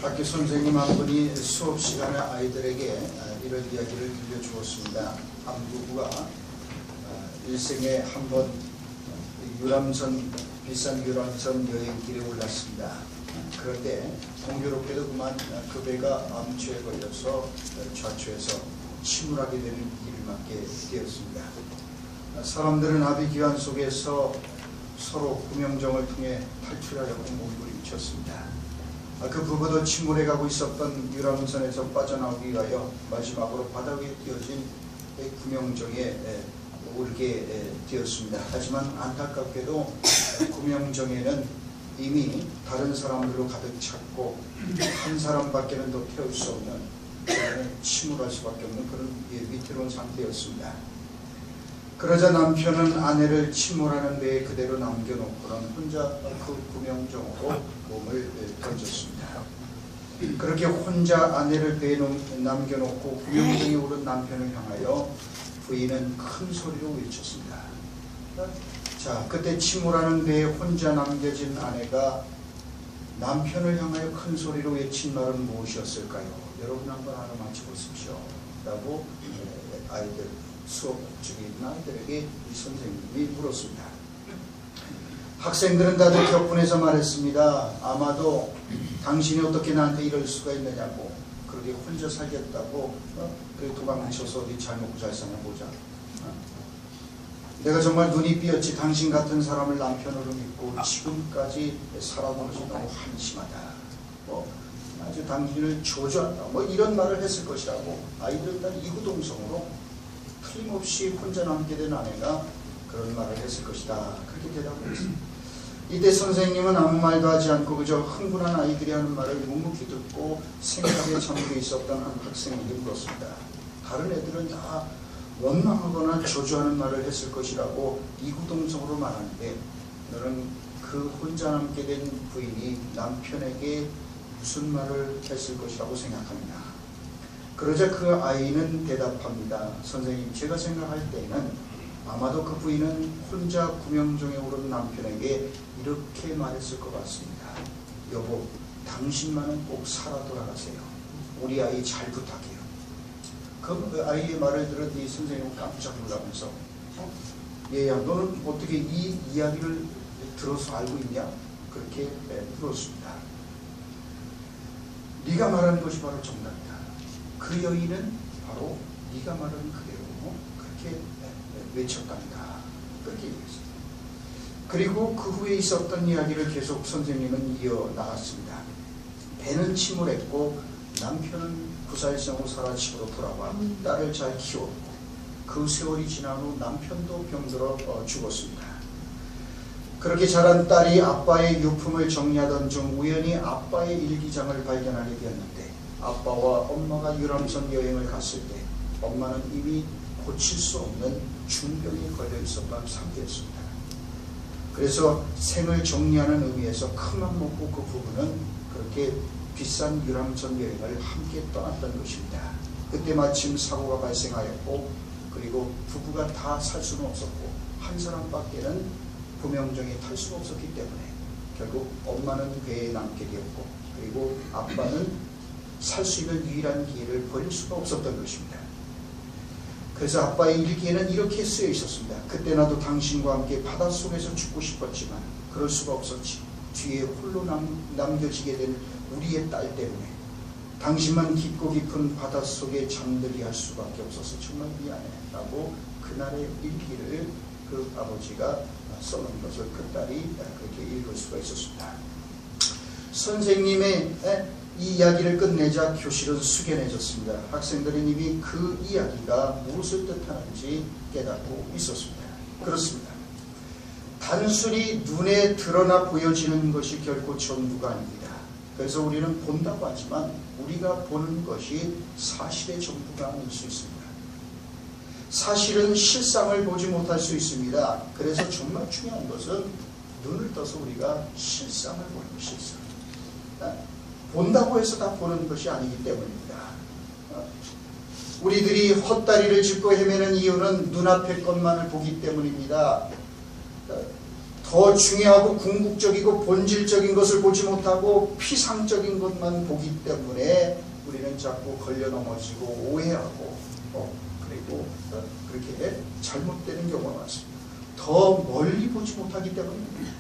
학교 선생님 한 분이 수업 시간에 아이들에게 이런 이야기를 들려주었습니다. 한 부부가 일생에 한 번 비싼 유람선 여행길에 올랐습니다. 그런데 공교롭게도 그만 그 배가 암초에 걸려서 좌초에서 침몰하게 되는 일을 맞게 되었습니다. 사람들은 아비규환 속에서 서로 구명정을 통해 탈출하려고 몸부림쳤습니다. 그 부부도 침몰해 가고 있었던 유람선에서 빠져나오기 위하여 마지막으로 바다 위에 띄어진 구명정에 오르게 되었습니다. 하지만 안타깝게도 구명정에는 이미 다른 사람들로 가득 찼고 한 사람밖에는 더 태울 수 없는, 침몰할 수밖에 없는 그런 위태로운 상태였습니다. 그러자 남편은 아내를 침몰하는 배에 그대로 남겨놓고는 혼자 그 구명정으로 몸을 던졌습니다. 그렇게 혼자 아내를 배에 남겨놓고 구명정에 오른 남편을 향하여 부인은 큰 소리로 외쳤습니다. 자, 그때 침몰하는 배에 혼자 남겨진 아내가 남편을 향하여 큰 소리로 외친 말은 무엇이었을까요? 여러분 한번 하나 맞춰보십시오. 라고 아이들 수업 중에 있는 아이들에게 이 선생님이 물었습니다. 학생들은 다들 격분해서 말했습니다. 아마도 당신이 어떻게 나한테 이럴 수가 있느냐고, 그러게 혼자 살겠다고, 그래 도망쳐서 어디 잘 먹고 잘 사냐 보자. 내가 정말 눈이 삐었지. 당신 같은 사람을 남편으로 믿고 지금까지 살아본 것이 너무 한심하다. 아주 당신을 조조한다. 이런 말을 했을 것이라고 아이들은 다 이구동성으로 틀림없이 혼자 남게 된 아내가 그런 말을 했을 것이다. 그렇게 대답을 했습니다. 이때 선생님은 아무 말도 하지 않고 그저 흥분한 아이들이 하는 말을 묵묵히 듣고 생각에 잠겨 있었던 한 학생에게 물었습니다. 다른 애들은 다 원망하거나 조조하는 말을 했을 것이라고 이구동성으로 말하는데 너는 그 혼자 남게 된 부인이 남편에게 무슨 말을 했을 것이라고 생각하느냐. 그러자 그 아이는 대답합니다. 선생님, 제가 생각할 때는 아마도 그 부인은 혼자 구명정에 오른 남편에게 이렇게 말했을 것 같습니다. 여보, 당신만은 꼭 살아 돌아가세요. 우리 아이 잘 부탁해요. 그 아이의 말을 들은 이 선생님은 깜짝 놀라면서 얘야, 너는 어떻게 이 이야기를 들어서 알고 있냐? 그렇게 물었습니다. 네가 말하는 것이 바로 정답이다. 그 여인은 바로 네가 말하는 그대로 그렇게 외쳤답니다. 그렇게 얘기했습니다. 그리고 그 후에 있었던 이야기를 계속 선생님은 이어나갔습니다. 배는 침몰했고 남편은 부살성으로 사라집으로 돌아와 딸을 잘 키웠고 그 세월이 지난 후 남편도 병들어 죽었습니다. 그렇게 자란 딸이 아빠의 유품을 정리하던 중 우연히 아빠의 일기장을 발견하게 되었는데 아빠와 엄마가 유람선 여행을 갔을 때 엄마는 이미 고칠 수 없는 중병에 걸려 있었던 상태였습니다. 그래서 생을 정리하는 의미에서 큰맘 먹고 그 부부는 그렇게 비싼 유람선 여행을 함께 떠났던 것입니다. 그때 마침 사고가 발생하였고 그리고 부부가 다 살 수는 없었고 한 사람밖에는 구명정에 탈 수가 없었기 때문에 결국 엄마는 배에 남게 되었고 그리고 아빠는 살 수 있는 유일한 기회를 버릴 수가 없었던 것입니다. 그래서 아빠의 일기에는 이렇게 쓰여 있었습니다. 그때 나도 당신과 함께 바닷속에서 죽고 싶었지만 그럴 수가 없었지. 뒤에 홀로 남겨지게 된 우리의 딸 때문에 당신만 깊고 깊은 바닷속에 잠들게 할 수밖에 없어서 정말 미안해 라고 그날의 일기를 그 아버지가 써놓은 것을 그 딸이 그렇게 읽을 수가 있었습니다. 선생님의 이 이야기를 끝내자 교실은 숙연해졌습니다. 학생들은 이미 그 이야기가 무엇을 뜻하는지 깨닫고 있었습니다. 그렇습니다. 단순히 눈에 드러나 보여지는 것이 결코 전부가 아닙니다. 그래서 우리는 본다고 하지만 우리가 보는 것이 사실의 전부가 아닐 수 있습니다. 사실은 실상을 보지 못할 수 있습니다. 그래서 정말 중요한 것은 눈을 떠서 우리가 실상을 보는 것, 실상. 본다고 해서 다 보는 것이 아니기 때문입니다. 우리들이 헛다리를 짚고 헤매는 이유는 눈앞의 것만을 보기 때문입니다. 더 중요하고 궁극적이고 본질적인 것을 보지 못하고 피상적인 것만 보기 때문에 우리는 자꾸 걸려 넘어지고 오해하고 그리고 그렇게 잘못되는 경우가 많습니다. 더 멀리 보지 못하기 때문입니다.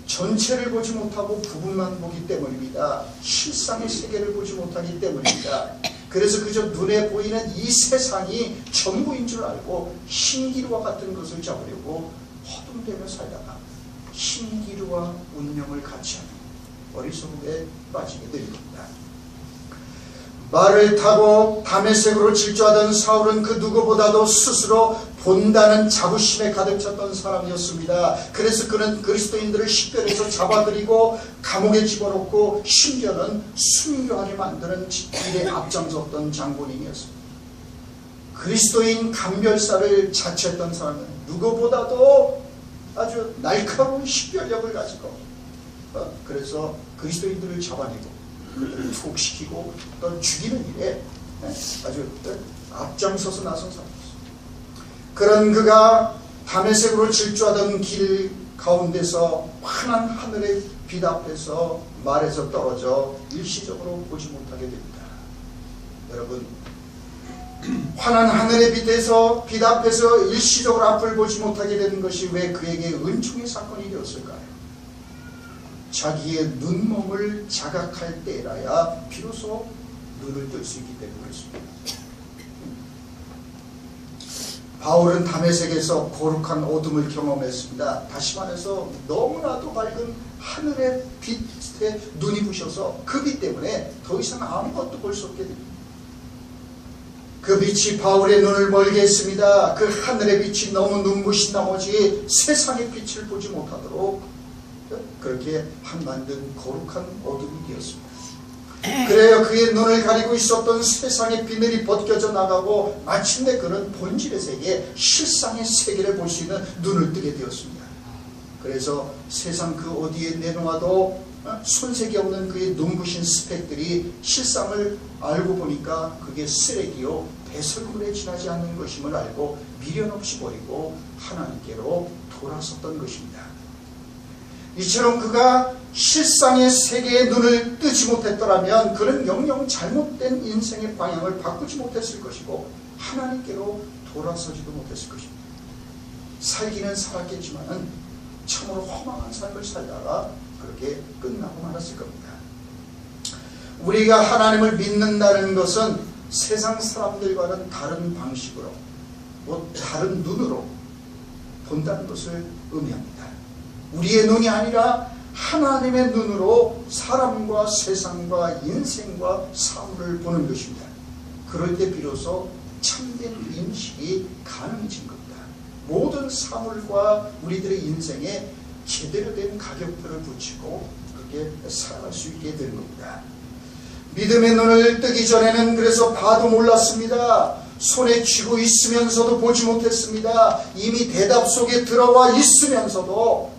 전체를 보지 못하고 부분만 보기 때문입니다. 실상의 세계를 보지 못하기 때문입니다. 그래서 그저 눈에 보이는 이 세상이 전부인 줄 알고 신기루와 같은 것을 잡으려고 허둥대며 살다가 신기루와 운명을 같이 하는 어리석음에 빠지게 됩니다. 말을 타고 다메섹으로 질주하던 사울은 그 누구보다도 스스로 본다는 자부심에 가득 찼던 사람이었습니다. 그래서 그는 그리스도인들을 식별해서 잡아들이고 감옥에 집어넣고 심지어는 순교하게 만드는 일에 앞장섰던 장본인이었습니다. 그리스도인 감별사를 자처했던 사람은 누구보다도 아주 날카로운 식별력을 가지고 그래서 그리스도인들을 잡아내고 그들을 투옥시키고 또 죽이는 일에 아주 앞장서서 나선 사람이었습니다. 그런 그가 다메섹으로 질주하던 길 가운데서 환한 하늘의 빛 앞에서 말에서 떨어져 일시적으로 보지 못하게 됩니다. 여러분, 환한 하늘의 빛 앞에서 일시적으로 앞을 보지 못하게 되는 것이 왜 그에게 은총의 사건이 되었을까요? 자기의 눈몸을 자각할 때라야 비로소 눈을 뜰 수 있기 때문에 그렇습니다. 바울은 다메섹에서 거룩한 어둠을 경험했습니다. 다시 말해서 너무나도 밝은 하늘의 빛에 눈이 부셔서 그 빛 때문에 더 이상 아무것도 볼 수 없게 됩니다. 그 빛이 바울의 눈을 멀게 했습니다. 그 하늘의 빛이 너무 눈부신 나머지 세상의 빛을 보지 못하도록 그렇게 만든 거룩한 어둠이 되었습니다. 그래야 그의 눈을 가리고 있었던 세상의 비늘이 벗겨져 나가고 마침내 그는 본질의 세계, 실상의 세계를 볼 수 있는 눈을 뜨게 되었습니다. 그래서 세상 그 어디에 내놓아도 손색이 없는 그의 눈부신 스펙들이 실상을 알고 보니까 그게 쓰레기요 배설물에 지나지 않는 것임을 알고 미련 없이 버리고 하나님께로 돌아섰던 것입니다. 이처럼 그가 실상의 세계의 눈을 뜨지 못했더라면 그는 영영 잘못된 인생의 방향을 바꾸지 못했을 것이고 하나님께로 돌아서지도 못했을 것입니다. 살기는 살았겠지만 참으로 허망한 삶을 살다가 그렇게 끝나고 말았을 겁니다. 우리가 하나님을 믿는다는 것은 세상 사람들과는 다른 방식으로 다른 눈으로 본다는 것을 의미합니다. 우리의 눈이 아니라 하나님의 눈으로 사람과 세상과 인생과 사물을 보는 것입니다. 그럴 때 비로소 참된 인식이 가능해진 겁니다. 모든 사물과 우리들의 인생에 제대로 된 가격표를 붙이고 그렇게 살아갈 수 있게 되는 겁니다. 믿음의 눈을 뜨기 전에는 그래서 봐도 몰랐습니다. 손에 쥐고 있으면서도 보지 못했습니다. 이미 대답 속에 들어와 있으면서도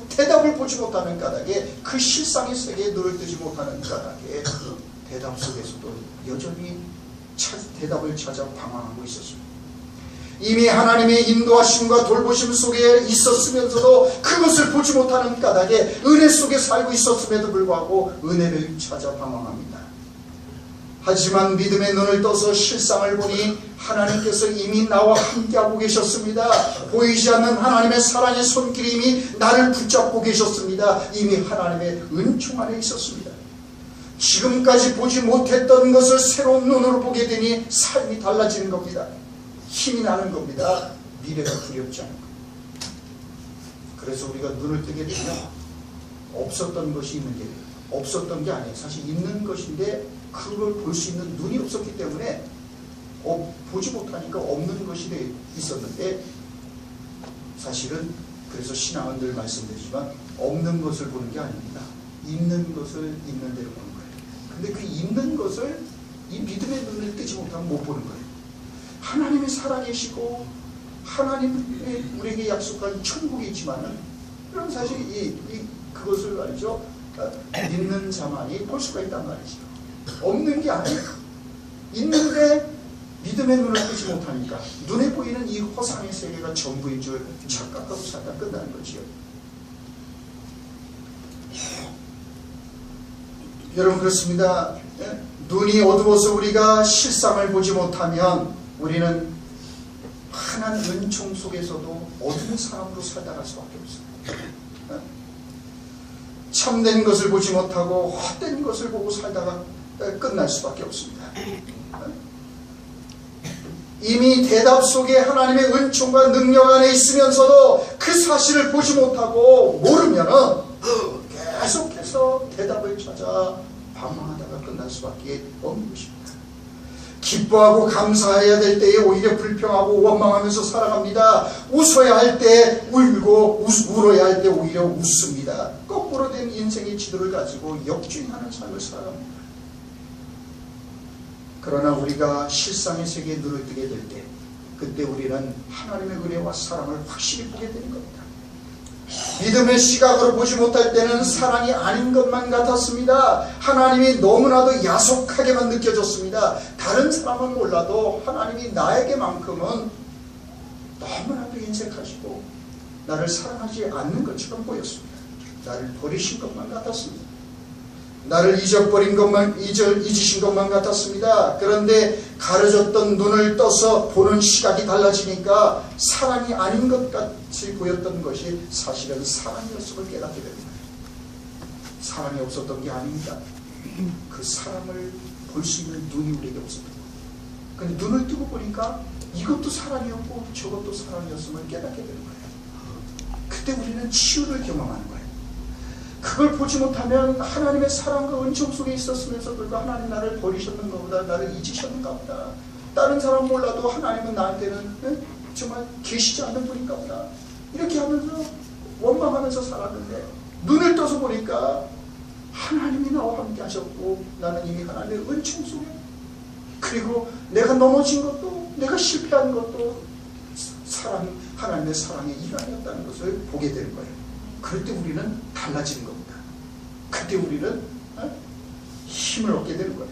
대답을 보지 못하는 까닭에 그 실상의 세계에 눈을 뜨지 못하는 까닭에 대답 속에서도 여전히 대답을 찾아 방황하고 있었습니다. 이미 하나님의 인도하심과 돌보심 속에 있었으면서도 그것을 보지 못하는 까닭에 은혜 속에 살고 있었음에도 불구하고 은혜를 찾아 방황합니다. 하지만 믿음의 눈을 떠서 실상을 보니 하나님께서 이미 나와 함께하고 계셨습니다. 보이지 않는 하나님의 사랑의 손길이 이미 나를 붙잡고 계셨습니다. 이미 하나님의 은총 안에 있었습니다. 지금까지 보지 못했던 것을 새로운 눈으로 보게 되니 삶이 달라지는 겁니다. 힘이 나는 겁니다. 미래가 두렵지 않은 겁니다. 그래서 우리가 눈을 뜨게 되면 없었던 것이 있는 게 없었던 게 아니에요. 사실 있는 것인데 그걸 볼 수 있는 눈이 없었기 때문에 보지 못하니까 없는 것이 있었는데 사실은 그래서 신앙은 늘 말씀드리지만 없는 것을 보는 게 아닙니다. 있는 것을 있는 대로 보는 거예요. 근데 그 있는 것을 이 믿음의 눈을 뜨지 못하면 못 보는 거예요. 하나님이 살아계시고 하나님이 우리에게 약속한 천국이 있지만은 그럼 사실 그것을 알죠. 믿는 자만이 볼 수가 있단 말이죠. 없는 게 아니에요. 있는데 믿음의 눈을 뜨지 못하니까 눈에 보이는 이 허상의 세계가 전부인 줄 착각하고 살다 끝나는 거지요. 여러분 그렇습니다. 눈이 어두워서 우리가 실상을 보지 못하면 우리는 환한 은총 속에서도 어두운 사람으로 살다갈 수밖에 없어요. 참된 것을 보지 못하고 헛된 것을 보고 살다가 끝날 수밖에 없습니다. 이미 대답 속에 하나님의 은총과 능력 안에 있으면서도 그 사실을 보지 못하고 모르면은 계속해서 대답을 찾아 방황하다가 끝날 수밖에 없는 것입니다. 기뻐하고 감사해야 될 때에 오히려 불평하고 원망하면서 살아갑니다. 웃어야 할 때 울고 울어야 할 때 오히려 웃습니다. 거꾸로 된 인생의 지도를 가지고 역주행하는 삶을 살아갑니다. 그러나 우리가 실상의 세계에 눈을 뜨게 될 때 그때 우리는 하나님의 은혜와 사랑을 확실히 보게 되는 겁니다. 믿음의 시각으로 보지 못할 때는 사랑이 아닌 것만 같았습니다. 하나님이 너무나도 야속하게만 느껴졌습니다. 다른 사람은 몰라도 하나님이 나에게만큼은 너무나도 인색하시고 나를 사랑하지 않는 것처럼 보였습니다. 나를 버리신 것만 같았습니다. 나를 잊으신 것만 같았습니다. 그런데 가려졌던 눈을 떠서 보는 시각이 달라지니까 사랑이 아닌 것 같이 보였던 것이 사실은 사랑이었음을 깨닫게 됩니다. 사랑이 없었던 게 아닙니다. 그 사랑을 볼 수 있는 눈이 우리에게 없었던 거예요. 근데 눈을 뜨고 보니까 이것도 사랑이었고 저것도 사랑이었음을 깨닫게 되는 거예요. 그때 우리는 치유를 경험하는 거예요. 그걸 보지 못하면 하나님의 사랑과 은총 속에 있었으면서 불구하고 하나님 나를 버리셨는가 보다, 나를 잊으셨는가 보다, 다른 사람 몰라도 하나님은 나한테는 정말 계시지 않는 분인가 보다, 이렇게 하면서 원망하면서 살았는데 눈을 떠서 보니까 하나님이 나와 함께 하셨고 나는 이미 하나님의 은총 속에, 그리고 내가 넘어진 것도 내가 실패한 것도 하나님의 사랑의 일환이었다는 것을 보게 되는 거예요. 그럴 때 우리는 달라지는 겁니다. 그때 우리는 힘을 얻게 되는 거예요.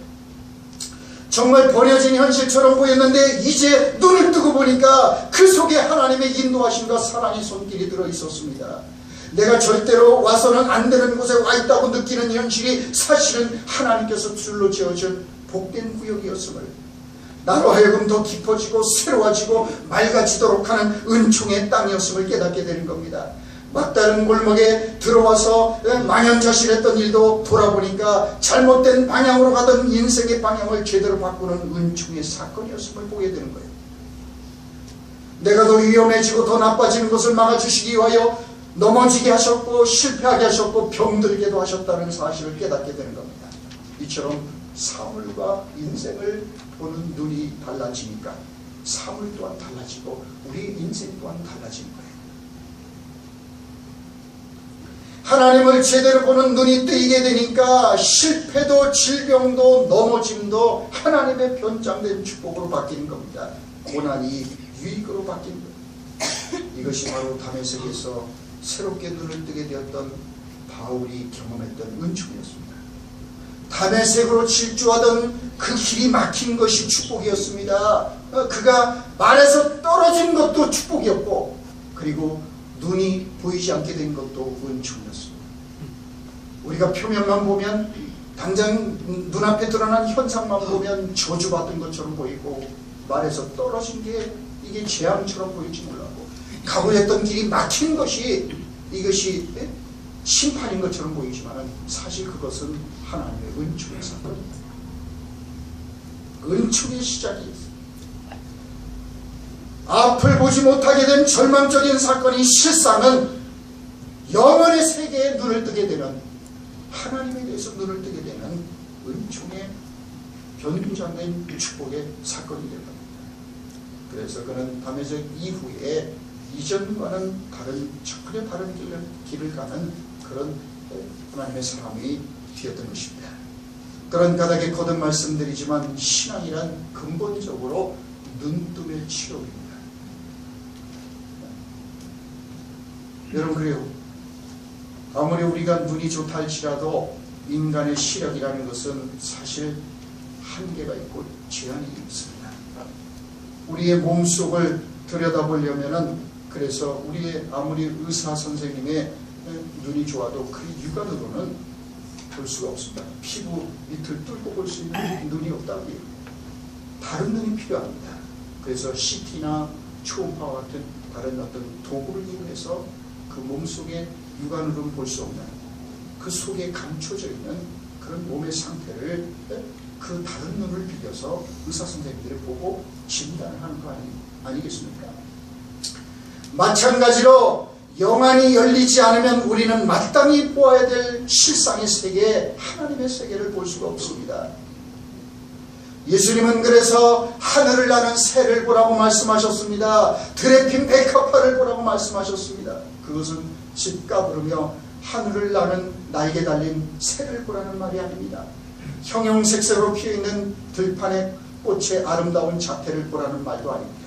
정말 버려진 현실처럼 보였는데 이제 눈을 뜨고 보니까 그 속에 하나님의 인도하심과 사랑의 손길이 들어 있었습니다. 내가 절대로 와서는 안 되는 곳에 와 있다고 느끼는 현실이 사실은 하나님께서 줄로 지어준 복된 구역이었음을, 나로 하여금 더 깊어지고 새로워지고 맑아지도록 하는 은총의 땅이었음을 깨닫게 되는 겁니다. 막다른 골목에 들어와서 망연자실했던 일도 돌아보니까 잘못된 방향으로 가던 인생의 방향을 제대로 바꾸는 은총의 사건이었음을 보게 되는 거예요. 내가 더 위험해지고 더 나빠지는 것을 막아주시기 위하여 넘어지게 하셨고 실패하게 하셨고 병들게도 하셨다는 사실을 깨닫게 되는 겁니다. 이처럼 사물과 인생을 보는 눈이 달라지니까 사물 또한 달라지고 우리 인생 또한 달라지는 거예요. 하나님을 제대로 보는 눈이 뜨이게 되니까 실패도 질병도 넘어짐도 하나님의 변장된 축복으로 바뀌는 겁니다. 고난이 유익으로 바뀌는 거예요. 이것이 바로 다메섹에서 새롭게 눈을 뜨게 되었던 바울이 경험했던 은총이었습니다. 다메섹으로 질주하던 그 길이 막힌 것이 축복이었습니다. 그가 말에서 떨어진 것도 축복이었고, 그리고 눈이 보이지 않게 된 것도 은총이었습니다. 우리가 표면만 보면, 당장 눈앞에 드러난 현상만 보면 저주받은 것처럼 보이고, 말에서 떨어진 게 이게 재앙처럼 보일지 몰라도, 가고 했던 길이 막힌 것이 이것이 심판인 것처럼 보이지만 사실 그것은 하나님의 은총의 사건입니다. 은총의 시작이었습니다. 앞을 보지 못하게 된 절망적인 사건이 실상은 영혼의 세계에 눈을 뜨게 되는, 하나님에 대해서 눈을 뜨게 되는 은총의 변장된 축복의 사건이 될 겁니다. 그래서 그는 다메섹 이후에 이전과는 전혀 다른 길을 가는 그런 하나님의 사람이 되었던 것입니다. 그런 까닭에 거듭 말씀드리지만 신앙이란 근본적으로 눈뜨의 치료입니다. 여러분, 그래요. 아무리 우리가 눈이 좋다 할지라도 인간의 시력이라는 것은 사실 한계가 있고 제한이 있습니다. 우리의 몸속을 들여다보려면은, 그래서 우리의 아무리 의사 선생님의 눈이 좋아도 그 육안으로는 볼 수가 없습니다. 피부 밑을 뚫고 볼 수 있는 눈이 없다고요. 다른 눈이 필요합니다. 그래서 CT나 초음파와 같은 다른 어떤 도구를 이용해서 그 몸속의 육안으로는 볼 수 없는 그 속에 감춰져 있는 그런 몸의 상태를 그 다른 눈을 빌려서 의사 선생님들이 보고 진단을 하는 거 아니겠습니까? 마찬가지로 영안이 열리지 않으면 우리는 마땅히 보아야 될 실상의 세계, 하나님의 세계를 볼 수가 없습니다. 예수님은 그래서 하늘을 나는 새를 보라고 말씀하셨습니다. 들에 핀 백합화를 보라고 말씀하셨습니다. 그것은 집 까부르며 하늘을 나는 날개 달린 새를 보라는 말이 아닙니다. 형형색색으로 피어있는 들판의 꽃의 아름다운 자태를 보라는 말도 아닙니다.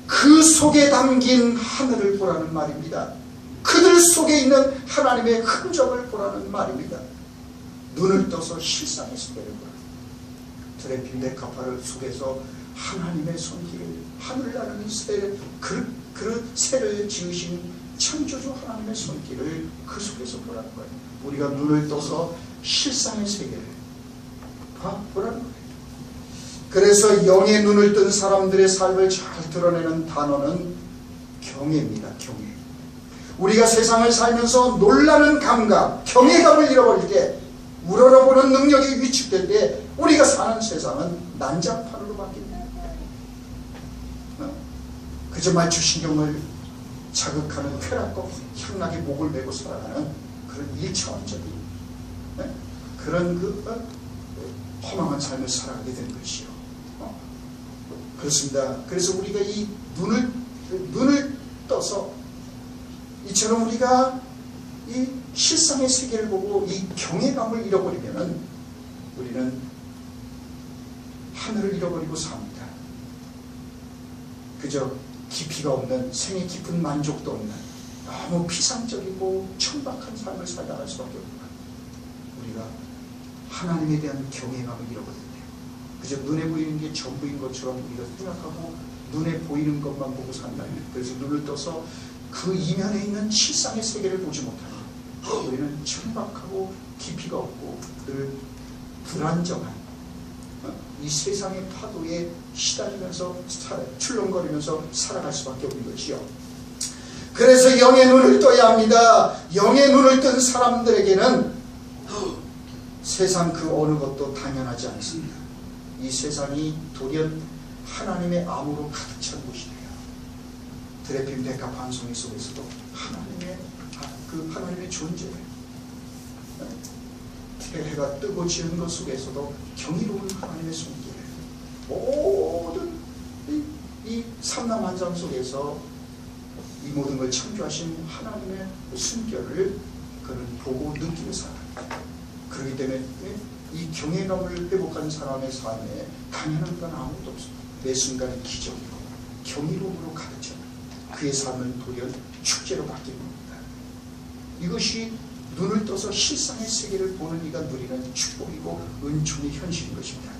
그 속에 담긴 하늘을 보라는 말입니다. 그들 속에 있는 하나님의 흔적을 보라는 말입니다. 눈을 떠서 실상의 세계를 보라. 들에 핀 백합화를 속에서 하나님의 손길을, 하늘 나는 새, 그 새를 지으신 창조주 하나님의 손길을 그 속에서 보라는 거예요. 우리가 눈을 떠서 실상의 세계를 보라는 거예요. 그래서 영의 눈을 뜬 사람들의 삶을 잘 드러내는 단어는 경외입니다. 경외. 우리가 세상을 살면서 놀라는 감각, 경외감을 잃어버릴 때, 우러러보는 능력이 위축될 때 우리가 사는 세상은 난장판으로 바뀝니다. 그저 말초신경을 자극하는 쾌락과 향락의 목을 메고 살아가는 그런 일차원적인 그런 허망한 삶을 살아가게 된 것이요. 그렇습니다. 그래서 우리가 이 눈을 떠서 이처럼 우리가 이 실상의 세계를 보고 이 경외감을 잃어버리면은 우리는 하늘을 잃어버리고 삽니다. 그저 깊이가 없는, 생애 깊은 만족도 없는 너무 피상적이고 천박한 삶을 살아갈 수밖에 없구나. 우리가 하나님에 대한 경외감을 잃어버렸네요. 그저 눈에 보이는 게 전부인 것처럼 우리가 생각하고 눈에 보이는 것만 보고 산다. 그래서 눈을 떠서 그 이면에 있는 실상의 세계를 보지 못하고 우리는 천박하고 깊이가 없고 늘 불안정한 이 세상의 파도에 시달리면서 출렁거리면서 살아갈 수밖에 없는 것이요. 그래서 영의 눈을 떠야 합니다. 영의 눈을 뜬 사람들에게는 세상 그 어느 것도 당연하지 않습니다. 이 세상이 돌연 하나님의 암으로 가득 찬 곳이래요. 들에 핀 백합 한 송이 속에서도 하나님의 존재, 해가 뜨고 지는 것 속에서도 경이로운 하나님의 손길, 모든 이 삼남한장 속에서 이 모든 걸 창조하신 하나님의 숨결을 그는 보고 느끼는 사람. 그렇기 때문에 이 경외감을 회복하는 사람의 삶에 당연한 건 아무것도 없습니다. 매 순간의 기적이고 경이로움으로 가득 찬 그의 삶은 돌연 축제로 바뀌는 겁니다. 이것이 눈을 떠서 실상의 세계를 보는 이가 누리는 축복이고 은총의 현실인 것입니다.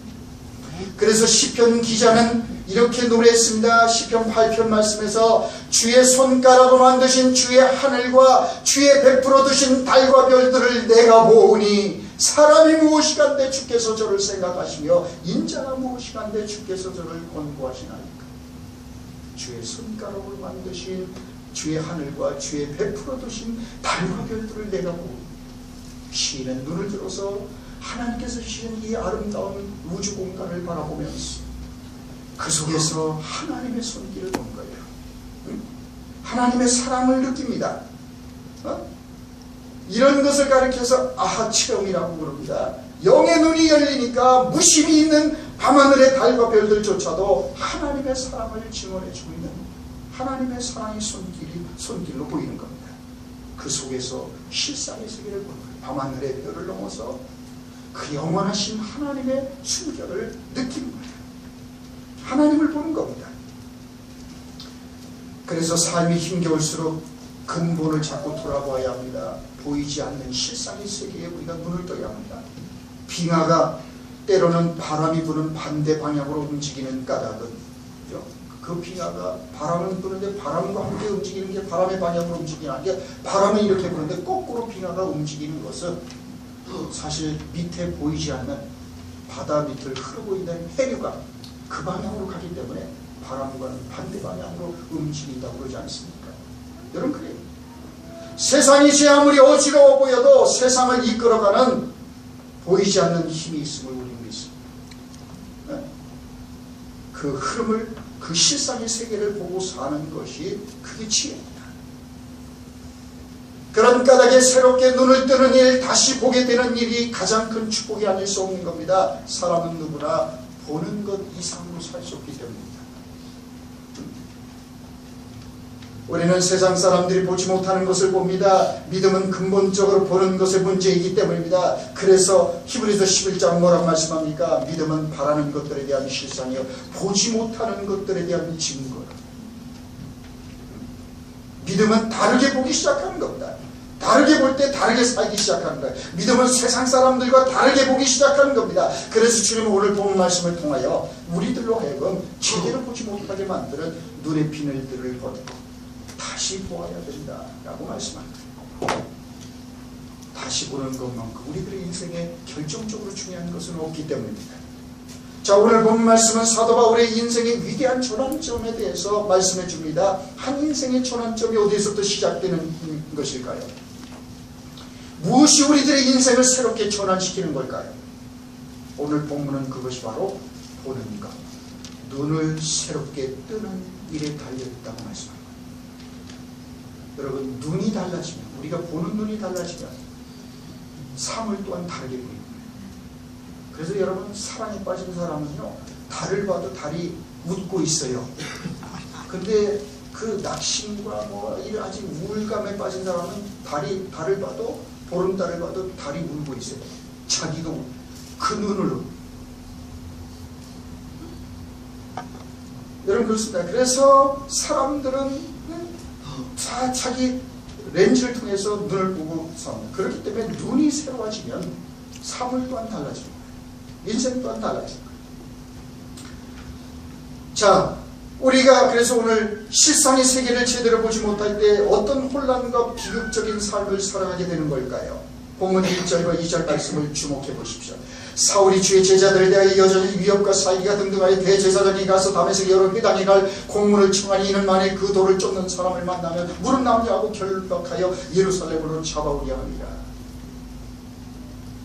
그래서 시편 기자는 이렇게 노래했습니다. 시편 8편 말씀에서 주의 손가락으로 만드신 주의 하늘과 주의 베풀어 두신 달과 별들을 내가 보오니 사람이 무엇이간데 주께서 저를 생각하시며 인자가 무엇이간데 주께서 저를 권고하시나이까. 주의 손가락으로 만드신 주의 하늘과 주의 베풀어 두신 달과 별들을 내가 보오니, 시인은 눈을 들어서 하나님께서 주신 이 아름다운 우주 공간을 바라보면서 그 속에서 하나님의 손길을 본 거예요. 하나님의 사랑을 느낍니다. 이런 것을 가리켜서 아하 체험이라고 부릅니다. 영의 눈이 열리니까 무심히 있는 밤하늘의 달과 별들조차도 하나님의 사랑을 증언해주고 있는 하나님의 사랑의 손길로 보이는 겁니다. 그 속에서 실상의 세계를 보는 거예요. 밤하늘의 별을 넘어서 그 영원하신 하나님의 숨결을 느끼는 거예요. 하나님을 보는 겁니다. 그래서 삶이 힘겨울수록 근본을 잡고 돌아봐야 합니다. 보이지 않는 실상의 세계에 우리가 눈을 떠야 합니다. 빙하가 때로는 바람이 부는 반대 방향으로 움직이는 까닭은 그죠? 그 빙하가 바람은 부는데 바람과 함께 움직이는 게 바람의 방향으로 움직이는 게 바람은 이렇게 부는데 거꾸로 빙하가 움직이는 것은 사실 밑에 보이지 않는 바다 밑을 흐르고 있는 해류가 그 방향으로 가기 때문에 바람과는 반대 방향으로 움직인다고 그러지 않습니까? 여러분 그래요. 세상이 제 아무리 어지러워 보여도 세상을 이끌어가는 보이지 않는 힘이 있음을 우리는 믿습니다. 네? 그 흐름을 그 실상의 세계를 보고 사는 것이 그게 지혜입니다. 그런 까닭에 새롭게 눈을 뜨는 일, 다시 보게 되는 일이 가장 큰 축복이 아닐 수 없는 겁니다. 사람은 누구나 보는 것 이상으로 살 수 없기 때문입니다. 우리는 세상 사람들이 보지 못하는 것을 봅니다. 믿음은 근본적으로 보는 것의 문제이기 때문입니다. 그래서 히브리서 11장 뭐라고 말씀합니까? 믿음은 바라는 것들에 대한 실상이요 보지 못하는 것들에 대한 증거. 믿음은 다르게 보기 시작하는 겁니다. 다르게 볼 때 다르게 살기 시작하는 거예요. 믿음은 세상 사람들과 다르게 보기 시작하는 겁니다. 그래서 주님은 오늘 본 말씀을 통하여 우리들로 하여금 제대로 보지 못하게 만드는 눈의 비늘들을 벗고 다시 보아야 된다라고 말씀합니다. 다시 보는 것만큼 우리들의 인생에 결정적으로 중요한 것은 없기 때문입니다. 자, 오늘 본 말씀은 사도 바울의 인생의 위대한 전환점에 대해서 말씀해 줍니다. 한 인생의 전환점이 어디서부터 시작되는 것일까요? 무엇이 우리들의 인생을 새롭게 전환시키는 걸까요? 오늘 본문은 그것이 바로 보는 것, 눈을 새롭게 뜨는 일에 달려있다고 말씀합니다. 여러분, 눈이 달라지면, 우리가 보는 눈이 달라지면 삶을 또한 다르게 보입니다. 그래서 여러분, 사랑에 빠진 사람은요, 달을 봐도 달이 웃고 있어요. 근데 그 낙심과 아직 우울감에 빠진 사람은 달을 봐도, 보름달을 봐도 달이 울고 있어요. 자기도 그 눈으로. 여러분, 그렇습니다. 그래서 사람들은 자기 렌즈를 통해서 눈을 보고 삽니다. 그렇기 때문에 눈이 새로워지면 삶을 또한 달라집니다. 인생 또한 달라집니다. 자, 우리가 그래서 오늘 실상의 세계를 제대로 보지 못할 때 어떤 혼란과 비극적인 삶을 살아가게 되는 걸까요? 본문 1절과 2절 말씀을 주목해 보십시오. 사울이 주의 제자들에 대하여 여전히 위협과 사기가 등등하여 대제사장이 가서 다메섹 여러 회당에 갈 공문을 청하니 이는 만에 그 돌을 쫓는 사람을 만나면 무릎 남녀하고 결박하여 예루살렘으로 잡아오려 합니다.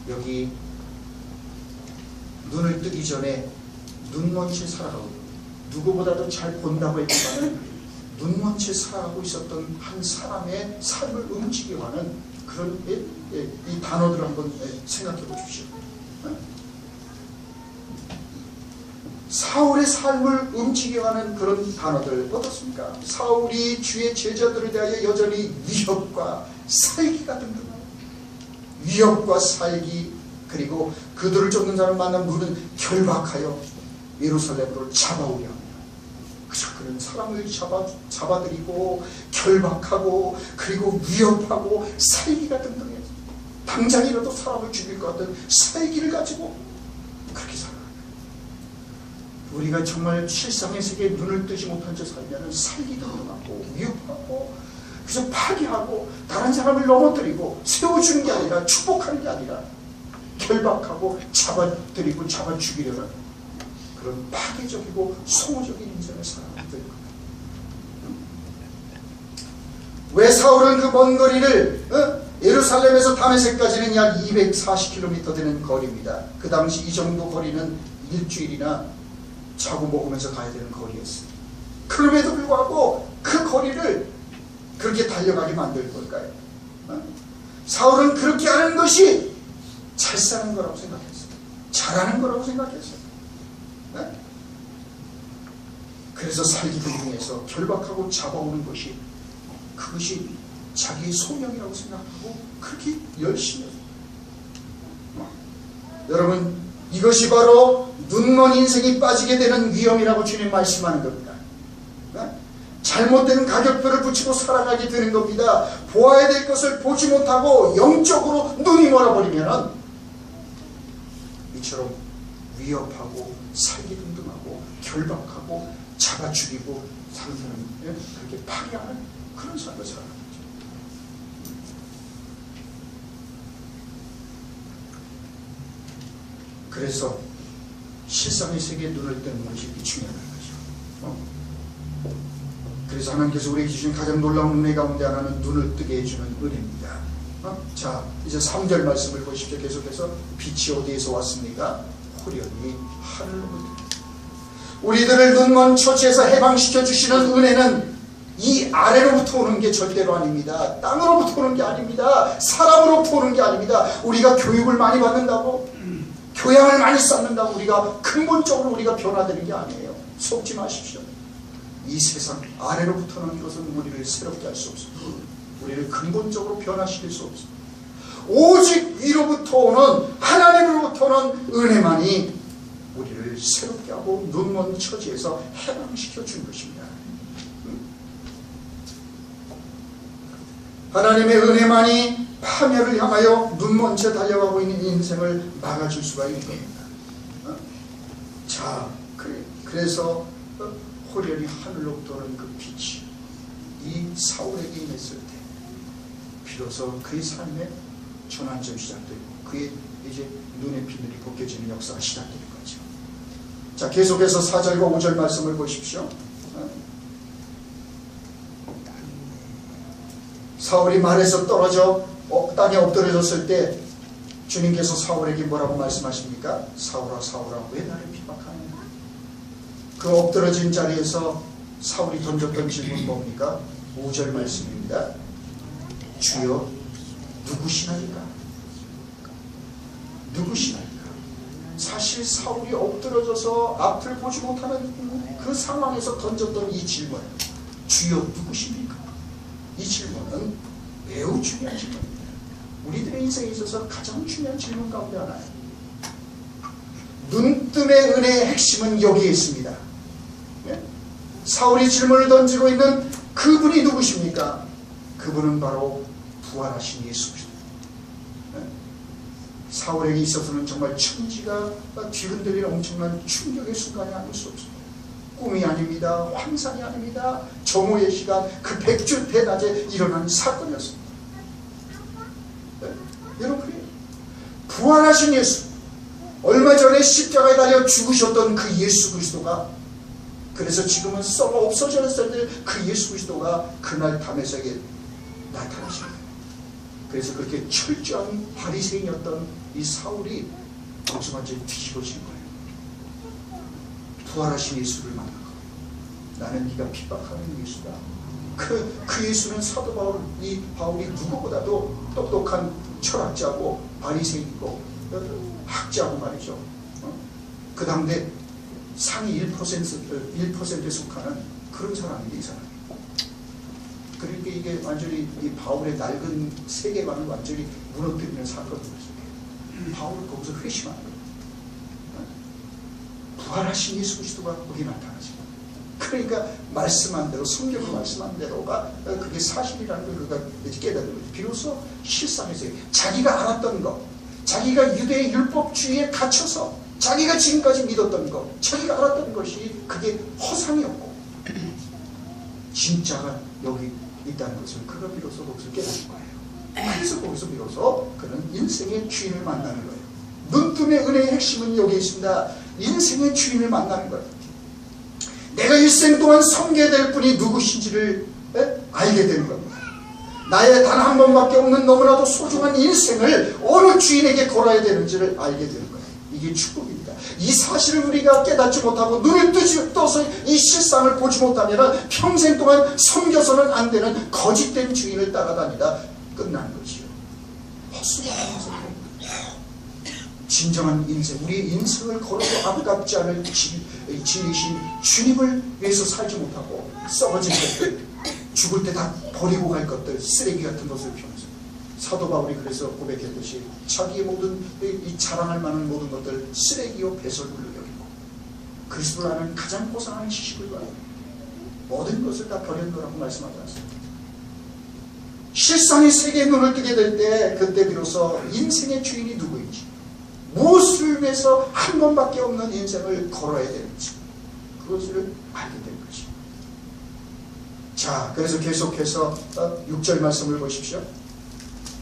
여기 눈을 뜨기 전에 눈먼 채 살아가고 누구보다도 잘 본다고 했지만 눈먼 채 살아가고 있었던 한 사람의 삶을 움직이게 하는 그런 이 단어들을 한번 생각해 보십시오. 사울의 삶을 움직이게 하는 그런 단어들 어떻습니까? 사울이 주의 제자들에 대하여 여전히 위협과 살기가 등등합니다. 위협과 살기, 그리고 그들을 쫓는 사람을 만난 무는 결박하여 예루살렘으로 잡아오려 합니다. 그저 그런 사람을 잡아들이고 결박하고 그리고 위협하고 살기가 등등해요. 당장이라도 사람을 죽일 것 같은 살기를 가지고 그렇게 살아요. 우리가 정말 실상의 세계에 눈을 뜨지 못한 채 살면 살기도 하고 위협하고 그래서 파괴하고 다른 사람을 넘어뜨리고 세워주는 게 아니라 축복하는 게 아니라 결박하고 잡아들이고 잡아 죽이려는 그런 파괴적이고 소모적인 인생을 살아가게 될 겁니다. 왜 사울은 그 먼 거리를 예루살렘에서 다메섹까지는 약 240km 되는 거리입니다. 그 당시 이 정도 거리는 일주일이나 자고 먹으면서 가야 되는 거리였어요. 그럼에도 불구하고 그 거리를 그렇게 달려가게 만들 걸까요? 사울은 그렇게 하는 것이 잘 사는 거라고 생각했어요. 잘하는 거라고 생각했어요. 그래서 살기 등등해서 결박하고 잡아오는 것이 그것이 자기의 소명이라고 생각하고 그렇게 열심히 했어요. 여러분, 이것이 바로 눈먼 인생이 빠지게 되는 위험이라고 주님 말씀하는 겁니다. 잘못된 가격표를 붙이고 살아가게 되는 겁니다. 보아야 될 것을 보지 못하고 영적으로 눈이 멀어버리면 이처럼 위협하고 살기 등등하고 결박하고 잡아 죽이고 다른 사람 그렇게 파괴하는 그런 삶을 살아가는 거죠. 그래서 실상의 세계에 눈을 뜨는 것이 중요하다는 거죠. 그래서 하나님께서 우리에게 주신 가장 놀라운 은혜 가운데 하나는 눈을 뜨게 해주는 은혜입니다. 자, 이제 3절 말씀을 보십시오. 계속해서 빛이 어디에서 왔습니까? 호련히 하늘로부터. 우리들을 눈먼 처지에서 해방시켜 주시는 은혜는 이 아래로부터 오는 게 절대로 아닙니다. 땅으로부터 오는 게 아닙니다. 사람으로부터 오는 게 아닙니다. 우리가 교육을 많이 받는다고, 교양을 많이 쌓는다고 우리가 근본적으로 우리가 변화되는 게 아니에요. 속지 마십시오. 이 세상 아래로부터 오는 것은 우리를 새롭게 할 수 없습니다. 우리를 근본적으로 변화시킬 수 없습니다. 오직 위로부터 오는, 하나님으로부터 오는 은혜만이 우리를 새롭게 하고 눈먼 처지에서 해방시켜 준 것입니다. 하나님의 은혜만이 파멸을 향하여 눈먼 채 달려가고 있는 인생을 막아줄 수가 있는 겁니다. 자, 그래서 호련히 하늘로부터 오는 그 빛이 이 사울에게 임했을 때 비로소 그의 삶의 전환점이 시작되고 그의 이제 눈의 비늘이 벗겨지는 역사가 시작되는 거죠. 자, 계속해서 4절과 5절 말씀을 보십시오. 사울이 말에서 떨어져 땅에 엎드려졌을 때 주님께서 사울에게 뭐라고 말씀하십니까? 사울아 사울아 왜 나를 핍박하느냐. 그 엎드러진 자리에서 사울이 던졌던 질문이 뭡니까? 5절 말씀입니다. 주여 누구시나이까? 누구시나이까? 사실 사울이 엎드러져서 앞을 보지 못하는 그 상황에서 던졌던 이 질문, 주여 누구십니까? 이 질문은 매우 중요한 질문입니다. 우리들의 인생에 있어서 가장 중요한 질문 가운데 하나예요. 눈뜸의 은혜의 핵심은 여기에 있습니다. 네? 사울이 질문을 던지고 있는 그분이 누구십니까? 그분은 바로 부활하신 예수 그리스도. 네? 사울에게 있어서는 정말 천지가 뒤흔들리는 엄청난 충격의 순간이 아닐 수 없습니다. 꿈이 아닙니다. 환상이 아닙니다. 정오의 시간, 그 백주 대낮에 일어난 사건이었습니다. 네? 여러분, 부활하신 예수, 얼마 전에 십자가에 달려 죽으셨던 그 예수 그리스도가, 그래서 지금은 썩어 없어졌을 때 그 예수 그리스도가 그날 다메섹에 나타나신 거예요. 그래서 그렇게 철저한 바리새인이었던 이 사울이 완전히 뒤집어진 거예요. 부활하신 예수를 만난 거예요. 나는 네가 핍박하는 예수다. 그 예수는 사도 바울이 누구보다도 똑똑한 철학자고 바리새인이고 학자고 말이죠. 그 당대 상위 1%에 속하는 그런 사람인데 이 사람이. 그러니까 이게 완전히 이 바울의 낡은 세계관을 완전히 무너뜨리는 사건이었어요. 바울은 거기서 회심하는 거예요. 부활하신 예수 그리스도가 거기 나타나죠. 그러니까 말씀한 대로, 성경을 말씀한 대로가 그게 사실이라는 걸 그가 깨닫는 거죠. 비로소 실상에서 자기가 알았던 것, 자기가 유대의 율법주의에 갇혀서 자기가 지금까지 믿었던 것, 자기가 알았던 것이 그게 허상이었고 진짜가 여기 있다는 것을 그가 비로소 거기서 깨닫는 거예요. 그래서 거기서 비로소 그는 인생의 주인을 만나는 거예요. 눈뜸의 은혜의 핵심은 여기 있습니다. 인생의 주인을 만나는 거예요. 내가 일생 동안 섬겨야 될 분이 누구신지를 알게 되는 겁니다. 나의 단 한 번밖에 없는 너무나도 소중한 인생을 어느 주인에게 걸어야 되는지를 알게 되는 거예요. 이게 축복입니다. 이 사실을 우리가 깨닫지 못하고 눈을 떠서 이 실상을 보지 못하면 평생 동안 섬겨서는 안 되는 거짓된 주인을 따라다니다 끝나는 것이요. 헛수고하는 것입니다. 진정한 인생, 우리의 인생을 걸어도 아깝지 않을 진리신 주님을 위해서 살지 못하고 썩어진 것들, 죽을 때 다 버리고 갈 것들, 쓰레기 같은 것을 피우면서 사도 바울이 그래서 고백했듯이 자기의 모든 이 자랑할 만한 모든 것들 쓰레기요 배설물로 여기고 그리스도를 아는 가장 고상한 지식을 가지고 모든 것을 다 버린 거라고 말씀하지 않습니다. 실상의 세계에 눈을 뜨게 될 때 그때 비로소 인생의 주인이 누구인지, 무엇을 위해서 한 번밖에 없는 인생을 걸어야 되는지 그것을 알게 된 것입니다. 자, 그래서 계속해서 6절 말씀을 보십시오.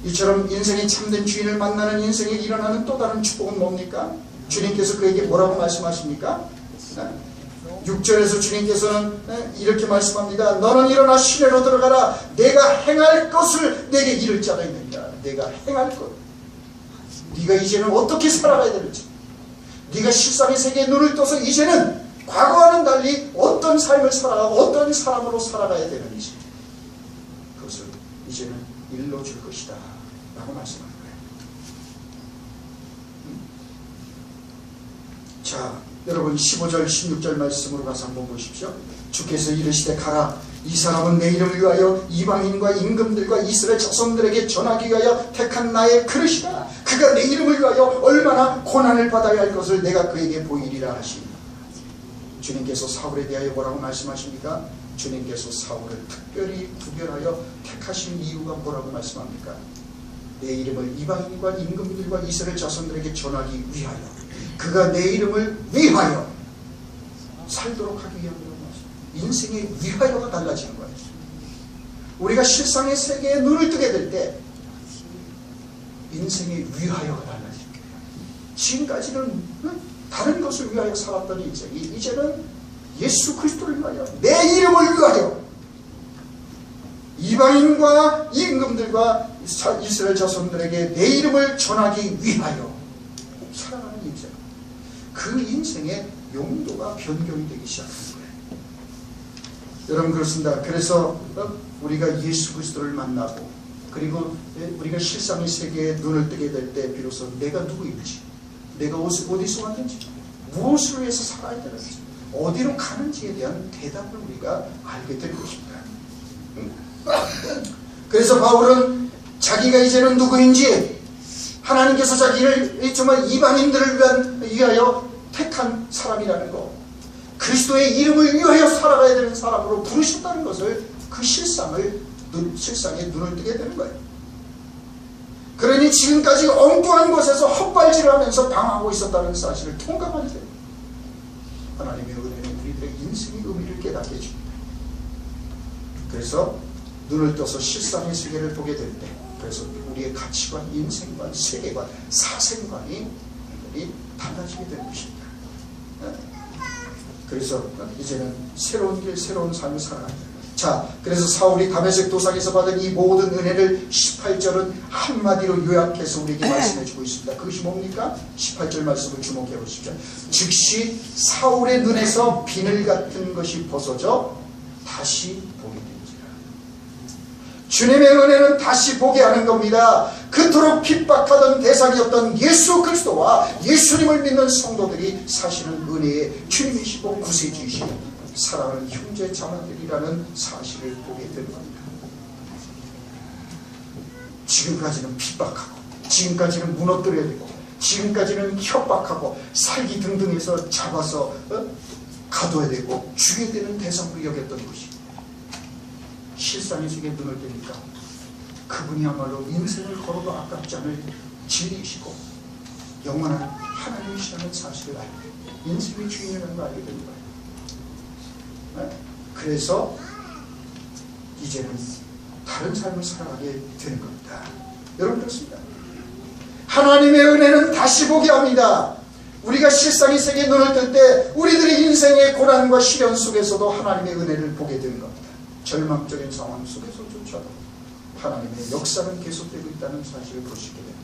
이처럼 인생이 참된 주인을 만나는 인생에 일어나는 또 다른 축복은 뭡니까? 주님께서 그에게 뭐라고 말씀하십니까? 6절에서 주님께서는 이렇게 말씀합니다. 너는 일어나 시내로 들어가라. 내가 행할 것을 내게 이를 자가 있느니라. 내가 행할 것. 네가 이제는 어떻게 살아가야 되는지, 네가 실상의 세계에 눈을 떠서 이제는 과거와는 달리 어떤 삶을 살아가고 어떤 사람으로 살아가야 되는지 그것을 이제는 일러줄 것이다 라고 말씀하는 거예요. 자, 여러분 15절 16절 말씀으로 가서 한번 보십시오. 주께서 이르시되 가라. 이 사람은 내 이름을 위하여 이방인과 임금들과 이스라엘 자손들에게 전하기 위하여 택한 나의 그릇이다. 그가 내 이름을 위하여 얼마나 고난을 받아야 할 것을 내가 그에게 보이리라 하시니. 주님께서 사울에 대하여 뭐라고 말씀하십니까? 주님께서 사울을 특별히 구별하여 택하신 이유가 뭐라고 말씀합니까? 내 이름을 이방인과 임금들과 이스라엘 자손들에게 전하기 위하여, 그가 내 이름을 위하여 살도록 하기 위함이라고 말씀합니다. 인생의 위하여가 달라지는 거예요. 우리가 실상의 세계에 눈을 뜨게 될 때 인생의 위하여가 달라지는 거예요. 지금까지는 다른 것을 위하여 살았던 인생이 이제는 예수 그리스도를 위하여, 내 이름을 위하여, 이방인과 임금들과 이스라엘 자손들에게 내 이름을 전하기 위하여 살아가는 인생. 그 인생의 용도가 변경이 되기 시작하는 거예요. 여러분, 그렇습니다. 그래서 우리가 예수 그리스도를 만나고, 그리고 우리가 실상의 세계에 눈을 뜨게 될 때 비로소 내가 누구인지, 내가 어디서 왔는지, 무엇을 위해서 살아야 되는지, 어디로 가는지에 대한 대답을 우리가 알게 될 것입니다. 그래서 바울은 자기가 이제는 누구인지, 하나님께서 자기를 정말 이방인들을 위하여 택한 사람이라는 것, 그리스도의 이름을 위하여 살아가야 되는 사람으로 부르셨다는 것을, 그 실상에 눈을 뜨게 되는 거예요. 그러니 지금까지 엉뚱한 곳에서 헛발질을 하면서 방황하고 있었다는 사실을 통감하게 됩니다. 하나님의 은혜는 우리들의 인생의 의미를 깨닫게 해줍니다. 그래서 눈을 떠서 실상의 세계를 보게 될 때, 그래서 우리의 가치관, 인생관, 세계관, 사생관이 달라지게 되는 것입니다. 그래서 이제는 새로운 길, 새로운 삶을 살아가야 됩니다. 자, 그래서 사울이 다메섹 도상에서 받은 이 모든 은혜를 18절은 한마디로 요약해서 우리에게 말씀해 주고 있습니다. 그것이 뭡니까? 18절 말씀을 주목해 보십시오. 즉시 사울의 눈에서 비늘 같은 것이 벗어져 다시 보게 된지라. 주님의 은혜는 다시 보게 하는 겁니다. 그토록 핍박하던 대상이었던 예수 그리스도와 예수님을 믿는 성도들이 사실은 은혜의 주님이시고 구세주이시고 사랑하는 형제 자매들이라는 사실을 보게 되는 겁니다. 지금까지는 핍박하고, 지금까지는 무너뜨려야 되고, 지금까지는 협박하고, 살기 등등해서 잡아서 가둬야 되고 죽여야 되는 대상으로 여겼던 것이, 실상의 세계에 눈을 뜨니까 그분이야말로 인생을 걸어도 아깝지 않을 진리이시고 영원한 하나님이시라는 사실을 알게, 인생의 주인이라는 걸 알게 되는 거예요. 그래서 이제는 다른 삶을 살아가게 되는 겁니다. 여러분, 그렇습니다. 하나님의 은혜는 다시 보게 합니다. 우리가 실상의 세계에 눈을 뜰 때 우리들의 인생의 고난과 시련 속에서도 하나님의 은혜를 보게 되는 겁니다. 절망적인 상황 속에서조차도 하나님의 역사는 계속되고 있다는 사실을 볼 수 있게 됩니다.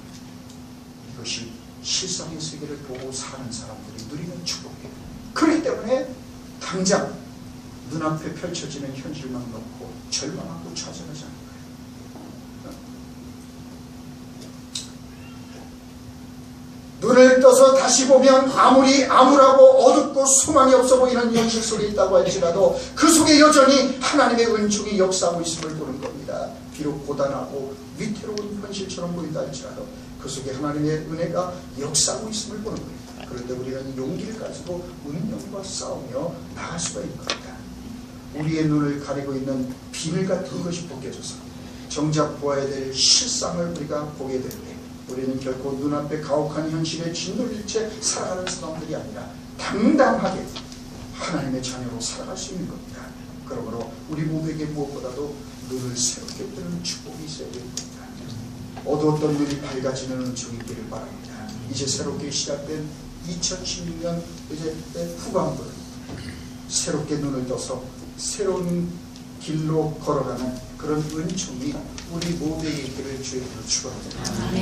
이것이 실상의 세계를 보고 사는 사람들이 누리는 축복이에요. 그렇기 때문에 당장 눈앞에 펼쳐지는 현실만 놓고 절망하고 좌절하지 않는 거예요. 눈을 떠서 다시 보면 아무리 암울하고 어둡고 소망이 없어 보이는 현실 속에 있다고 할지라도 그 속에 여전히 하나님의 은총이 역사하고 있음을 보는 겁니다. 비록 고단하고 위태로운 현실처럼 보인다 할지라도 그 속에 하나님의 은혜가 역사하고 있음을 보는 겁니다. 그럴 때 우리는 용기를 가지고 운명과 싸우며 나갈 수가 있는 겁니다. 우리의 눈을 가리고 있는 비늘 같은 것이 벗겨져서 정작 보아야 될 실상을 우리가 보게 될 때 우리는 결코 눈앞에 가혹한 현실에 짓눌릴 채 살아가는 사람들이 아니라 당당하게 하나님의 자녀로 살아갈 수 있는 겁니다. 그러므로 우리 몸에게 무엇보다도 눈을 새롭게 뜨는 축복이 있어야 됩니다. 어두웠던 눈이 밝아지는 은총이 있기를 바랍니다. 이제 새롭게 시작된 2016년 이제 후반부를 새롭게 눈을 떠서 새로운 길로 걸어가는 그런 은총이 우리 모두에게 있기를 주의 이름으로 축원합니다.